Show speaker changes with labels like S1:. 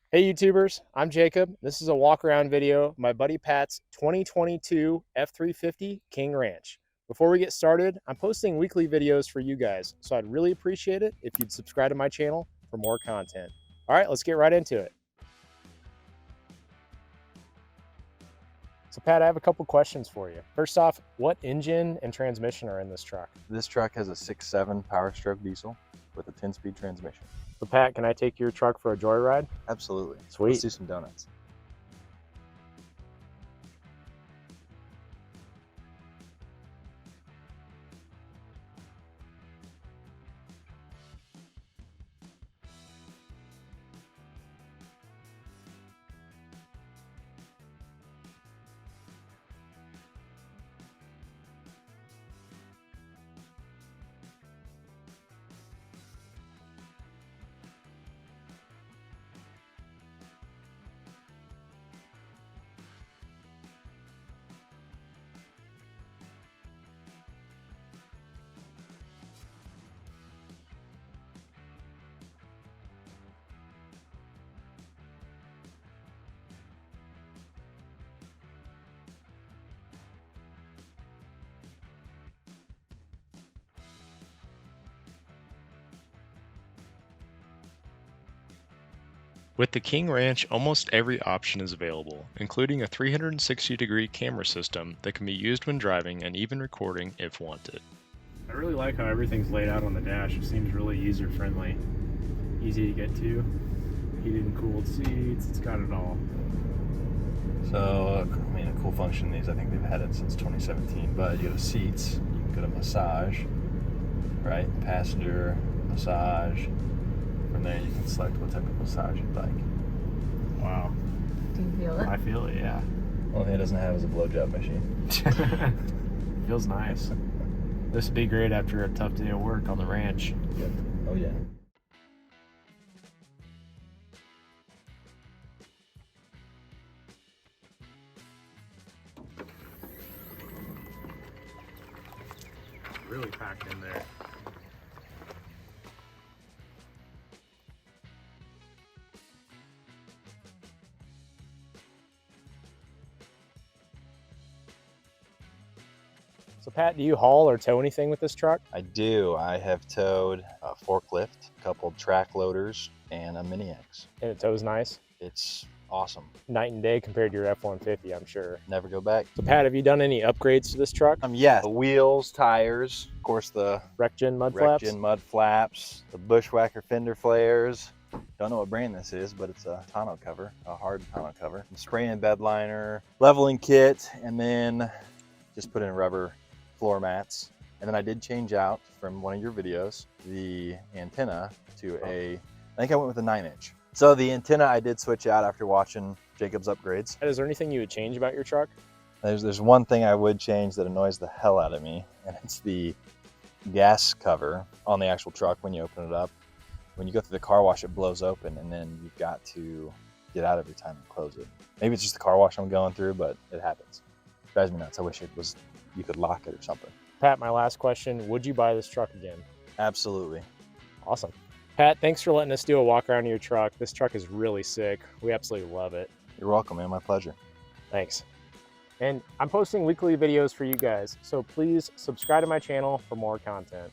S1: Hey YouTubers, I'm Jacob. This is a walk around video of my buddy Pat's 2022 F350 King Ranch. Before we get started, I'm posting weekly videos for you guys, so I'd really appreciate it if you'd subscribe to my channel for more content. All right, let's get right into it. So Pat, I have a couple questions for you. First off, what engine and transmission are in this truck?
S2: This truck has a 6.7 Powerstroke diesel with a 10-speed transmission.
S1: So Pat, can I take your truck for a joyride?
S2: Absolutely.
S1: Sweet.
S2: Let's do some donuts.
S3: With the King Ranch, almost every option is available, including a 360-degree camera system that can be used when driving and even recording if wanted.
S1: I really like how everything's laid out on the dash. It seems really user-friendly, easy to get to. Heated and cooled seats, it's got it all.
S2: So, I mean, a cool function these, I think they've had it since 2017, but you go to seats, you can go to massage, right? Passenger, massage. From there you can select what type of massage you'd like.
S1: Wow.
S4: Do you feel it?
S1: I feel it, yeah.
S2: Only thing it doesn't have is a blowjob machine.
S1: Feels nice. This would be great after a tough day of work on the ranch.
S2: Yep. Oh yeah.
S1: Really packed in there. So Pat, do you haul or tow anything with this truck?
S2: I do. I have towed a forklift, a couple track loaders, and a Mini X.
S1: And it tows nice?
S2: It's awesome.
S1: Night and day compared to your F-150, I'm sure.
S2: Never go back.
S1: So Pat, have you done any upgrades to this truck?
S2: Yeah, the wheels, tires, of course the
S1: Rec-Gen mud flaps?
S2: Rec-Gen mud flaps, the Bushwhacker fender flares. Don't know what brand this is, but it's a tonneau cover, a hard tonneau cover. Spray and bed liner, leveling kit, and then just put in rubber floor mats. And then I did change out from one of your videos, the antenna to I think I went with a 9-inch. So the antenna I did switch out after watching Jacob's upgrades.
S1: Is there anything you would change about your truck?
S2: There's one thing I would change that annoys the hell out of me, and it's the gas cover on the actual truck when you open it up. When you go through the car wash, it blows open, and then you've got to get out every time and close it. Maybe it's just the car wash I'm going through, but it happens. It drives me nuts. I wish you could lock it or something.
S1: Pat, my last question, would you buy this truck again?
S2: Absolutely.
S1: Awesome. Pat, thanks for letting us do a walk around your truck. This truck is really sick. We absolutely love it.
S2: You're welcome, man. My pleasure.
S1: Thanks. And I'm posting weekly videos for you guys, so please subscribe to my channel for more content.